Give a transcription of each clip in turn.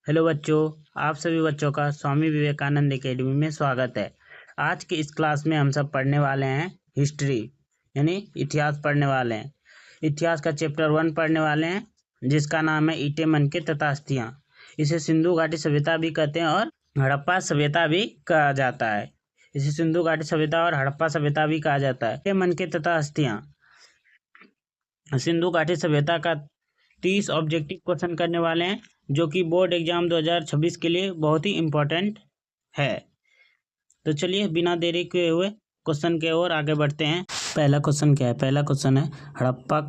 Hello बच्चों, आप सभी बच्चों का स्वामी विवेकानंद एकेडमी में स्वागत है। आज की इस क्लास में हम सब पढ़ने वाले हैं हिस्ट्री यानी इतिहास पढ़ने वाले हैं। इतिहास का चैप्टर 1 पढ़ने वाले हैं जिसका नाम है ईंटें मनके तथा अस्थियां। इसे सिंधु घाटी सभ्यता भी कहते हैं और हड़प्पा सभ्यता भी कहा जाता है। इसे सिंधु घाटी सभ्यता और हड़प्पा सभ्यता भी कहा जाता है। ईंटें मनके तथा अस्थियां सिंधु घाटी सभ्यता का 30 ऑब्जेक्टिव क्वेश्चन करने वाले हैं जो कि बोर्ड एग्जाम 2026 के लिए बहुत ही इम्पोर्टेंट है। तो चलिए बिना देरी किए हुए क्वेश्चन के ओर आगे बढ़ते हैं। पहला क्वेश्चन क्या है? पहला क्वेश्चन है हड़प्पा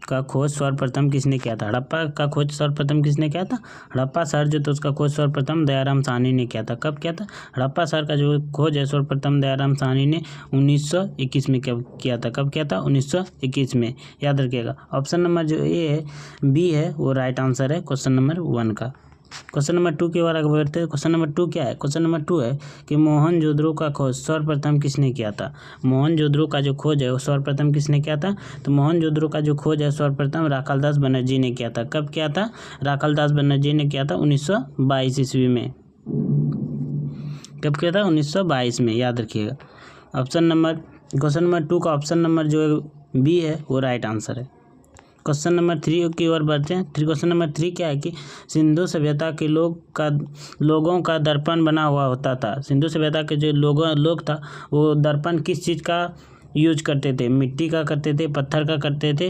का खोज सर्वप्रथम किसने किया था? हड़प्पा का खोज सर्वप्रथम किसने किया था? हड़प्पा शहर जो था उसका खोज सर्वप्रथम दयाराम साहनी ने किया था। कब किया था? हड़प्पा शहर का जो खोज है सर्वप्रथम दयाराम साहनी ने 1921 में किया था। कब किया था? 1921 में। याद रखिएगा। ऑप्शन नंबर जो ए है, बी है, वो राइट आंसर है क्वेश्चन नंबर 1 का। क्वेश्चन नंबर 2 की ओर आगे बढ़ते हैं। क्वेश्चन नंबर 2 क्या है? क्वेश्चन नंबर 2 है कि मोहनजोदड़ो का खोज सर्वप्रथम किसने किया था? मोहनजोदड़ो का जो खोज है वो सर्वप्रथम किसने किया था? तो मोहनजोदड़ो का जो खोज है सर्वप्रथम राखालदास बनर्जी ने किया था। कब किया था? राखालदास बनर्जी ने किया था 1922 ईस्वी में। कब किया था? 1922 में। याद रखिएगा। क्वेश्चन नंबर 2 का ऑप्शन नंबर जो बी है वो राइट आंसर है। क्वेश्चन नंबर 3 की ओर बढ़ते हैं। क्वेश्चन नंबर 3 क्या है कि सिंधु सभ्यता के लोगों का दर्पण बना हुआ होता था। सिंधु सभ्यता के जो लोग था वो दर्पण किस चीज़ का यूज करते थे? मिट्टी का करते थे, पत्थर का करते थे,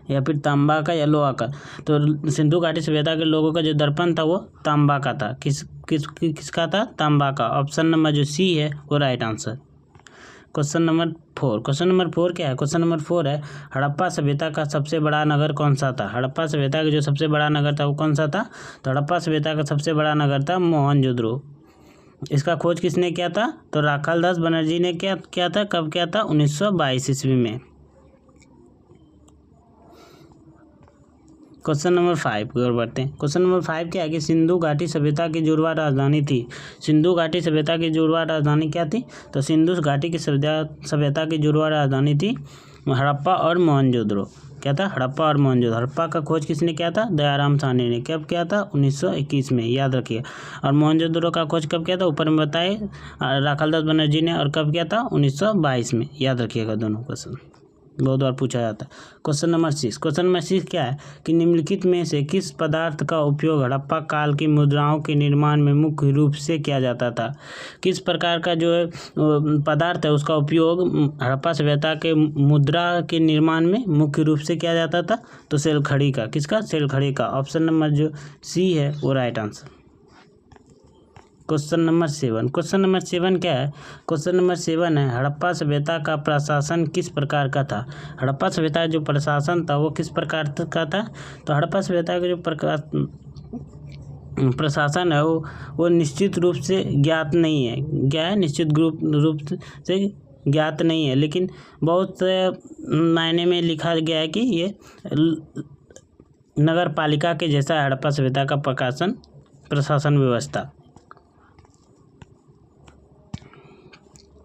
या फिर तांबा का या लोहा का? तो सिंधु घाटी सभ्यता के लोगों का जो दर्पण था वो तांबा का था। किसका था? तांबा का। ऑप्शन नंबर जो सी है वो राइट आंसर। क्वेश्चन नंबर 4 क्या है? क्वेश्चन नंबर 4 है हड़प्पा सभ्यता का सबसे बड़ा नगर कौन सा था? हड़प्पा सभ्यता का जो सबसे बड़ा नगर था वो कौन सा था? तो हड़प्पा सभ्यता का सबसे बड़ा नगर था मोहनजोदड़ो। इसका खोज किसने किया था? तो राखालदास बनर्जी ने किया था। कब किया था? 1922 ईस्वी में। क्वेश्चन नंबर 5 की ओर बढ़ते हैं। क्वेश्चन नंबर 5 क्या है कि सिंधु घाटी सभ्यता की जुड़वा राजधानी थी। सिंधु घाटी सभ्यता की जुड़वा राजधानी क्या थी? तो सिंधु घाटी की सभ्यता की जुड़वा राजधानी थी हड़प्पा और मोहनजोदड़ो। क्या था? हड़प्पा और मोहनजोदड़ो। हड़प्पा का खोज किसने किया था? दयाराम साहनी ने। कब किया था? 1921 में। याद रखिए। और मोहनजोदड़ो का खोज कब किया था? ऊपर में बताए राखालदास बनर्जी ने। और कब किया था? 1922 में। याद रखिएगा दोनों क्वेश्चन, बहुत बार पूछा जाता है। क्वेश्चन नंबर 6 क्या है कि निम्नलिखित में से किस पदार्थ का उपयोग हड़प्पा काल की मुद्राओं के निर्माण में मुख्य रूप से किया जाता था? किस प्रकार का जो है पदार्थ है उसका उपयोग हड़प्पा सभ्यता के मुद्रा के निर्माण में मुख्य रूप से किया जाता था? तो सेलखड़ी का। किसका? सेलखड़ी का। ऑप्शन नंबर जो सी है वो राइट आंसर। क्वेश्चन नंबर 7 क्या है? क्वेश्चन नंबर 7 है हड़प्पा सभ्यता का प्रशासन किस प्रकार का था? हड़प्पा सभ्यता का जो प्रशासन था वो किस प्रकार का था? तो हड़प्पा सभ्यता का जो प्रशासन है वो निश्चित रूप से ज्ञात नहीं है। क्या है? निश्चित रूप से ज्ञात नहीं है, लेकिन बहुत मायने में लिखा गया है कि ये नगर पालिका के जैसा है हड़प्पा सभ्यता का प्रशासन व्यवस्था।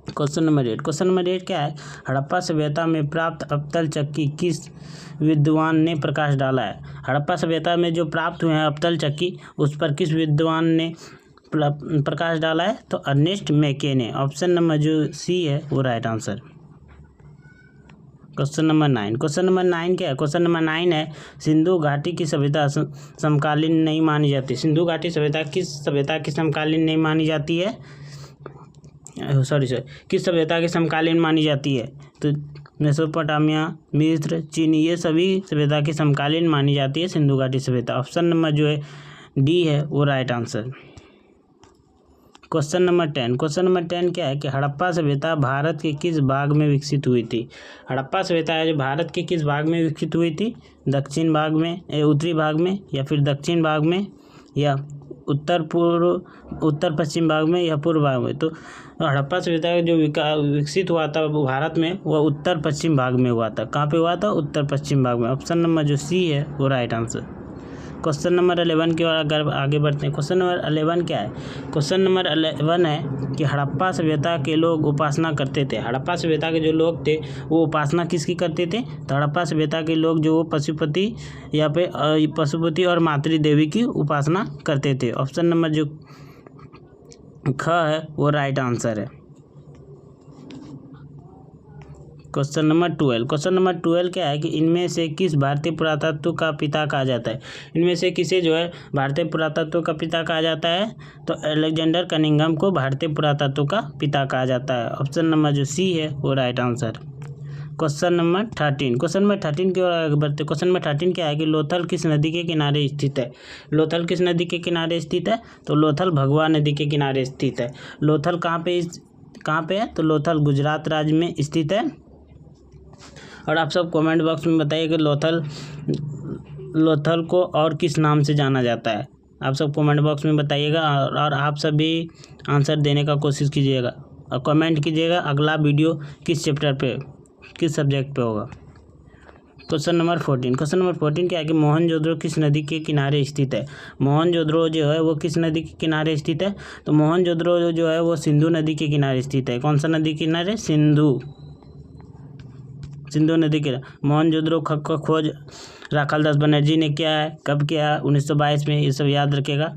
क्वेश्चन नंबर 8 क्या है? हड़प्पा सभ्यता में प्राप्त अबतल चक्की किस विद्वान ने प्रकाश डाला है? हड़प्पा सभ्यता में जो प्राप्त हुए हैं अबतल चक्की उस पर किस विद्वान ने प्रकाश डाला है? तो अर्नेस्ट मैके ने। ऑप्शन नंबर जो सी है वो राइट आंसर। क्वेश्चन नंबर 9 क्या है? क्वेश्चन नंबर 9 है सिंधु घाटी की सभ्यता समकालीन नहीं मानी जाती। सिंधु घाटी सभ्यता किस सभ्यता की समकालीन नहीं मानी जाती है? किस सभ्यता की समकालीन मानी जाती है? तो मेसोपोटामिया, मिस्र, चीन, ये सभी सभ्यता की समकालीन मानी जाती है सिंधु घाटी सभ्यता। ऑप्शन नंबर जो है डी है वो राइट आंसर। क्वेश्चन नंबर 10 क्या है कि हड़प्पा सभ्यता भारत के किस भाग में विकसित हुई थी? हड़प्पा सभ्यता है जो भारत के किस भाग में विकसित हुई थी? दक्षिण भाग में, उत्तरी भाग में, या फिर दक्षिण भाग में, या उत्तर पश्चिम भाग में, या पूर्व भाग में? तो हड़प्पा सभ्यता जो विकसित हुआ था वो भारत में वह उत्तर पश्चिम भाग में हुआ था। कहाँ पे हुआ था? उत्तर पश्चिम भाग में। ऑप्शन नंबर जो सी है वो राइट आंसर। क्वेश्चन नंबर 11 की ओर अगर आगे बढ़ते हैं, क्वेश्चन नंबर 11 क्या है? क्वेश्चन नंबर 11 है कि हड़प्पा सभ्यता के लोग उपासना करते थे। हड़प्पा सभ्यता के जो लोग थे वो उपासना किसकी करते थे? तो हड़प्पा सभ्यता के लोग जो पशुपति या पे पशुपति और मातृ देवी की उपासना करते थे। ऑप्शन नंबर जो ख है वो राइट आंसर है। क्वेश्चन नंबर 12, क्वेश्चन नंबर 12 क्या है कि इनमें से किस भारतीय पुरातत्व का पिता कहा जाता है? इनमें से किसे जो है भारतीय पुरातत्व का पिता कहा जाता है? तो अलेक्जेंडर कनिंघम को भारतीय पुरातत्व का पिता कहा जाता है। ऑप्शन नंबर जो सी है वो right answer. Question number 13, question number 13 की ओर आगे बढ़ते। क्वेश्चन नंबर 13 क्या है कि लोथल किस नदी के किनारे स्थित है? लोथल किस नदी के किनारे स्थित है? तो लोथल भगवा नदी के किनारे स्थित है। लोथल कहाँ पे है? तो लोथल गुजरात राज्य में स्थित है। और आप सब कमेंट बॉक्स में बताइए कि लोथल को और किस नाम से जाना जाता है? आप सब कमेंट बॉक्स में बताइएगा और आप सभी आंसर देने का कोशिश कीजिएगा और कमेंट कीजिएगा अगला वीडियो किस चैप्टर पे, किस सब्जेक्ट पे होगा। क्वेश्चन नंबर 14, क्वेश्चन नंबर 14 क्या है कि मोहनजोदड़ो किस नदी के किनारे स्थित है? मोहनजोदड़ो जो है वो किस नदी के किनारे स्थित है? तो मोहनजोदड़ो जो है वो सिंधु नदी के किनारे स्थित है। कौन सा नदी के किनारे? सिंधु नदी के। मोहनजोदड़ो का खोज राखाल दास बनर्जी ने किया है। कब किया? 1922 में। ये सब याद रखेगा।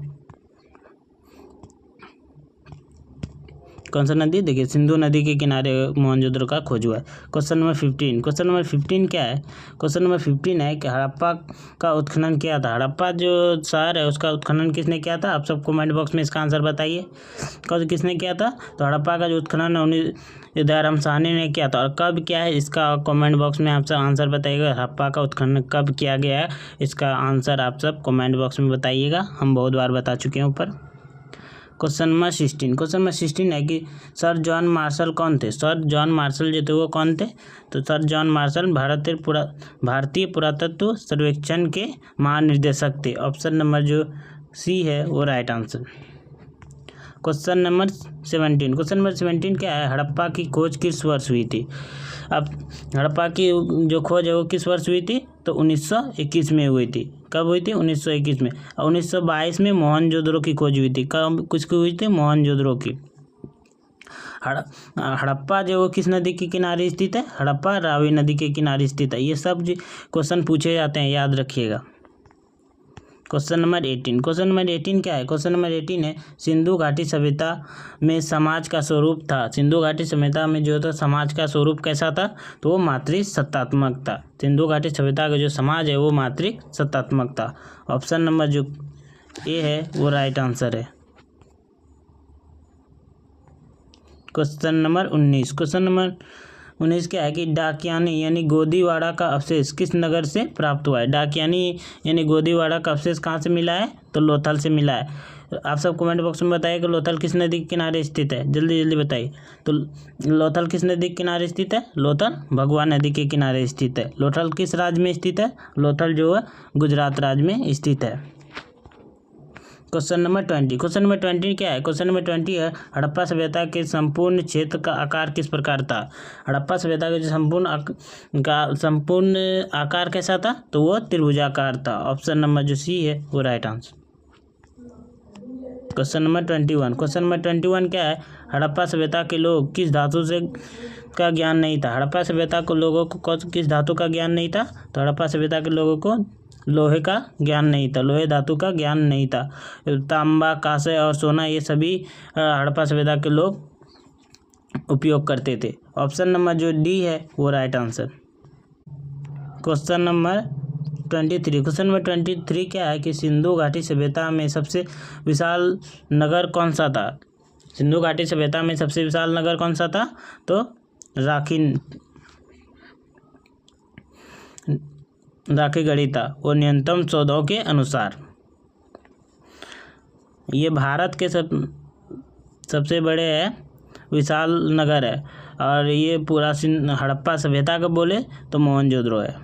कौन सा नदी? देखिए सिंधु नदी के किनारे मोहनजोदड़ो का खोज हुआ है। क्वेश्चन नंबर 15, क्वेश्चन नंबर 15 क्या है? क्वेश्चन नंबर 15 है कि हड़प्पा का उत्खनन किया था। हड़प्पा जो शहर है उसका उत्खनन किसने किया था? आप सब कमेंट बॉक्स में इसका आंसर बताइए। किसने किया था? तो हड़प्पा का जो उत्खनन है दयाराम साहनी ने किया था। और कब किया है इसका कमेंट बॉक्स में आप सब आंसर बताइएगा। हड़प्पा का उत्खनन कब किया गया है इसका आंसर आप सब कमेंट बॉक्स में बताइएगा। हम बहुत बार बता चुके हैं ऊपर। क्वेश्चन नंबर 16, क्वेश्चन नंबर 16 है कि सर जॉन मार्शल कौन थे? सर जॉन मार्शल जो थे वो कौन थे? तो सर जॉन मार्शल भारतीय पुरातत्व सर्वेक्षण के महानिदेशक थे। ऑप्शन नंबर जो सी है वो right answer. Question number 17, question number 17 क्या है? हड़प्पा की खोज किस वर्ष हुई थी? अब हड़प्पा की जो खोज है वो किस वर्ष हुई थी? तो 1921 में हुई थी। कब हुई थी? 1921 में। और 1922 में मोहनजोदड़ो की खोज हुई थी। कब किसकी हुई थी? मोहनजोदड़ो की। हड़प्पा जो किस नदी के किनारे स्थित है? हड़प्पा रावी नदी के किनारे स्थित है। ये सब क्वेश्चन पूछे जाते हैं, याद रखिएगा। क्वेश्चन नंबर 18, क्वेश्चन नंबर 18 क्या है? क्वेश्चन नंबर 18 है सिंधु घाटी सभ्यता में समाज का स्वरूप था। सिंधु घाटी सभ्यता में जो था समाज का स्वरूप कैसा था? तो वो मातृसत्तात्मक था। सिंधु घाटी सभ्यता का जो समाज है वो मातृसत्तात्मक था। ऑप्शन नंबर जो ए है वो राइट आंसर है। क्वेश्चन नंबर 19, क्वेश्चन नंबर 19 क्या है कि डाकियानी यानी गोदीवाड़ा का अवशेष किस नगर से प्राप्त हुआ है? डाकियानी यानी गोदीवाड़ा का अवशेष कहाँ से मिला है? तो लोथल से मिला है। आप सब कमेंट बॉक्स में बताइए कि लोथल किस नदी के किनारे स्थित है? जल्दी जल्दी बताइए। तो लोथल किस नदी के किनारे स्थित है? लोथल भगवा नदी के किनारे स्थित है। लोथल किस राज्य में स्थित है? लोथल जो है गुजरात राज्य में स्थित है। क्वेश्चन नंबर 20, क्वेश्चन नंबर 20 क्या है? क्वेश्चन नंबर 20 है हड़प्पा सभ्यता के संपूर्ण क्षेत्र का आकार किस प्रकार था? हड़प्पा सभ्यता का जो संपूर्ण आकार कैसा था? तो वो त्रिभुजाकार था। ऑप्शन नंबर जो सी है वो right answer. Question number 21, question number 21 क्या है? हड़प्पा सभ्यता के लोग किस धातु से का ज्ञान नहीं था? हड़प्पा सभ्यता को लोगों को किस धातु का ज्ञान नहीं था? तो हड़प्पा सभ्यता के लोगों को लोहे का ज्ञान नहीं था, लोहे धातु का ज्ञान नहीं था। तांबा, कांसे और सोना ये सभी हड़प्पा सभ्यता के लोग उपयोग करते थे। ऑप्शन नंबर जो डी है वो right answer. Question number 23, question number 23 क्या है कि सिंधु घाटी सभ्यता में सबसे विशाल नगर कौन सा था? सिंधु घाटी सभ्यता में सबसे विशाल नगर कौन सा था? तो राखीगढ़ी था। वो न्यूनतम सौदों के अनुसार। ये भारत के सबसे बड़े है विशाल नगर है। और ये पूरा हड़प्पा सभ्यता का बोले तो मोहनजोदड़ो है।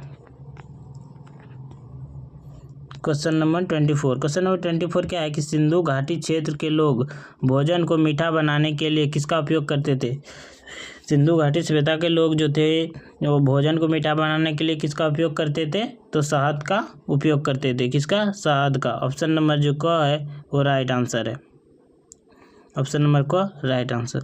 क्वेश्चन नंबर 24, क्वेश्चन नंबर 24 क्या है कि सिंधु घाटी क्षेत्र के लोग भोजन को मीठा बनाने के लिए किसका उपयोग करते थे? सिंधु घाटी सभ्यता के लोग जो थे वो भोजन को मीठा बनाने के लिए किसका उपयोग करते थे? तो शहद का उपयोग करते थे। किसका? शहद का। ऑप्शन नंबर जो क है वो राइट आंसर है। ऑप्शन नंबर क right answer.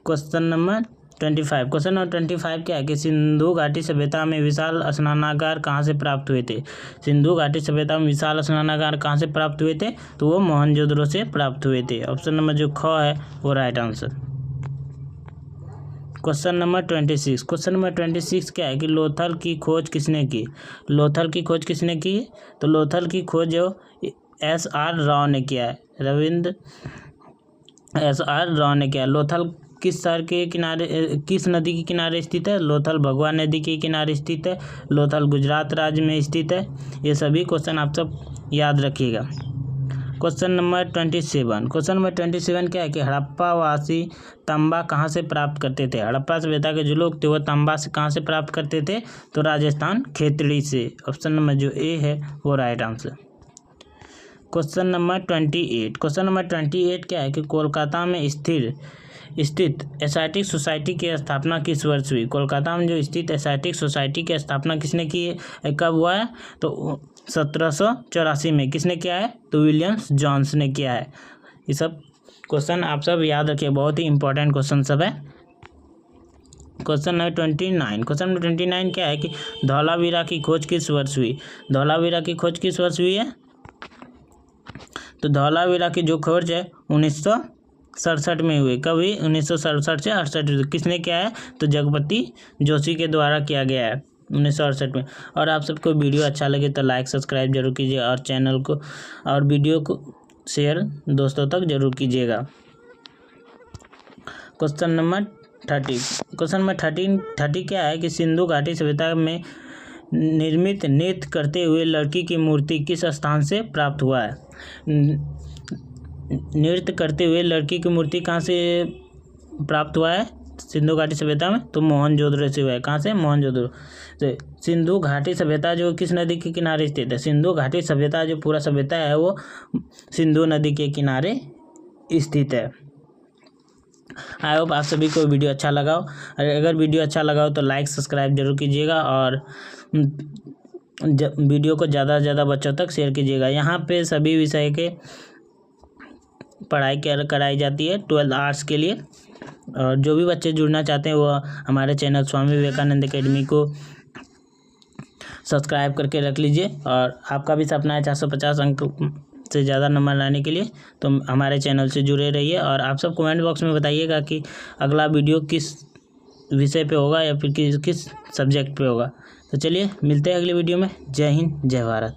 Question number 25। Question number 25 क्या है कि सिंधु घाटी सभ्यता में विशाल स्नानागार कहाँ से प्राप्त हुए थे? सिंधु घाटी सभ्यता में विशाल स्नानागार कहाँ से प्राप्त हुए थे? तो वो मोहनजोदड़ो से प्राप्त हुए थे। ऑप्शन नंबर जो ख है वो right answer. Question number 26। Question number 26 क्या है कि लोथल की खोज किसने की? लोथल की खोज किसने की? तो लोथल की खोज जो SR राव ने किया है। रविंद्र SR राव ने किया। लोथल किस शहर के किनारे, किस नदी के किनारे स्थित है? लोथल भगवा नदी के किनारे स्थित है। लोथल गुजरात राज्य में स्थित है। ये सभी क्वेश्चन आप सब याद रखिएगा। Question number 27। क्वेश्चन नंबर 27 क्या है कि हड़प्पा वासी तांबा कहाँ से प्राप्त करते थे? हड़प्पा सभ्यता के जो लोग थे वो तांबा से कहाँ से प्राप्त करते थे? तो राजस्थान खेतड़ी से। ऑप्शन नंबर जो ए है वो right answer. Question number 28। Question number 28 क्या है कि कोलकाता में स्थित एशियाटिक सोसाइटी की स्थापना किस वर्ष हुई? कोलकाता में जो स्थित एशियाटिक सोसाइटी की स्थापना किसने की है? कब हुआ है? तो 1784 में। किसने किया है? तो विलियम्स जॉन्स ने किया है। ये सब क्वेश्चन आप सब याद रखिए, बहुत ही इंपॉर्टेंट क्वेश्चन सब है। Question number 29। क्वेश्चन नंबर 29 क्या है कि धौलावीरा की खोज किस वर्ष हुई? धौलावीरा की खोज किस वर्ष हुई है? तो धौलावीरा की जो खोज है 1967 में हुई। कब हुई? 1967 से 68। किसने किया है? तो जगपति जोशी के द्वारा किया गया है 1968 में। और आप सबको वीडियो अच्छा लगे तो लाइक सब्सक्राइब जरूर कीजिए और चैनल को और वीडियो को शेयर दोस्तों तक जरूर कीजिएगा। Question number 30। क्वेश्चन नंबर 30 क्या है कि सिंधु घाटी सभ्यता में निर्मित नृत्य करते हुए लड़की की मूर्ति किस स्थान से प्राप्त हुआ है? नृत्य करते हुए लड़की की मूर्ति कहाँ से प्राप्त हुआ है सिंधु घाटी सभ्यता में? तो मोहनजोदड़ो से हुआ है। कहाँ से? मोहनजोदड़ो से। सिंधु घाटी सभ्यता जो किस नदी के किनारे स्थित है? सिंधु घाटी सभ्यता जो पूरा सभ्यता है वो सिंधु नदी के किनारे स्थित है। आई होप आप सभी को वीडियो अच्छा लगा हो। अगर वीडियो अच्छा लगा हो तो लाइक सब्सक्राइब जरूर कीजिएगा और वीडियो को ज़्यादा से ज़्यादा बच्चों तक शेयर कीजिएगा। यहाँ पे सभी विषय के पढ़ाई कराई जाती है 12 आर्ट्स के लिए। और जो भी बच्चे जुड़ना चाहते हैं वो हमारे चैनल स्वामी विवेकानंद एकेडमी को सब्सक्राइब करके रख लीजिए। और आपका भी सपना है 450 अंक से ज़्यादा नंबर लाने के लिए, तो हमारे चैनल से जुड़े रहिए। और आप सब कमेंट बॉक्स में बताइएगा कि अगला वीडियो किस विषय पे होगा या फिर किस सब्जेक्ट पे होगा। तो चलिए मिलते हैं अगले वीडियो में। जय हिंद, जय भारत।